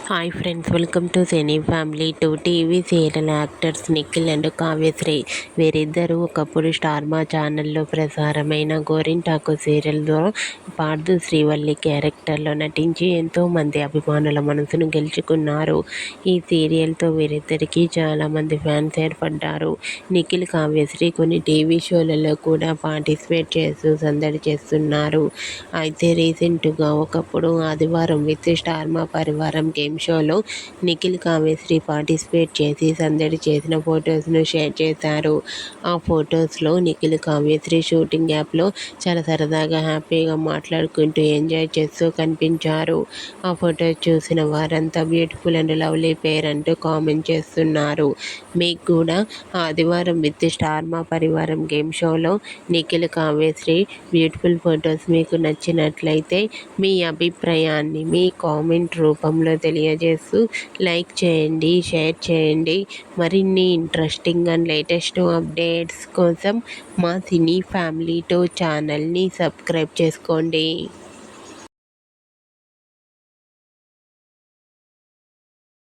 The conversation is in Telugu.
Hi friends, welcome to cine family. TV serial actors Nikhil and Kavyasri వీరిద్దరూ ఒకప్పుడు స్టార్ మా ఛానల్లో ప్రసారమైన గోరింటాకు సీరియల్లో పార్థు శ్రీవల్లి క్యారెక్టర్లో నటించి ఎంతోమంది అభిమానుల మనసును గెలుచుకున్నారు. ఈ సీరియల్తో వీరిద్దరికీ చాలామంది ఫ్యాన్స్ ఏర్పడ్డారు. నిఖిల్, కావ్యశ్రీ కొన్ని టీవీ షోలలో కూడా పార్టిసిపేట్ చేస్తూ సందడి చేస్తున్నారు. అయితే రీసెంట్గా ఒకప్పుడు ఆదివారం విత్ స్టార్ మా పరివారం గేమ్ షోలో నిఖిల్, కావ్యశ్రీ పార్టిసిపేట్ చేసి సందడి చేసిన ఫొటోస్ను షేర్ చేశారు. ఆ ఫొటోస్లో నిఖిల్, కావ్యశ్రీ షూటింగ్ యాప్లో చాలా సరదాగా హ్యాపీగా మాట్లాడుకుంటూ ఎంజాయ్ చేస్తూ కనిపించారు. ఆ ఫొటోస్ చూసిన వారంతా బ్యూటిఫుల్ అండ్ లవ్లీ పేర్ అంటూ కామెంట్ చేస్తున్నారు. మీకు కూడా ఆదివారం విత్ స్టార్ మా పరివారం గేమ్ షోలో నిఖిల్, కావ్యశ్రీ బ్యూటిఫుల్ ఫొటోస్ మీకు నచ్చినట్లయితే మీ అభిప్రాయాన్ని మీ కామెంట్ రూపంలో తెలియజేస్తూ లైక్ చేయండి, షేర్ చేయండి. మరిన్ని ఇంట్రెస్టింగ్ అండ్ లేటెస్ట్ అప్డేట్స్ కోసం మా సినీ ఫ్యామిలీ ఛానల్ని సబ్స్క్రైబ్ చేసుకోండి.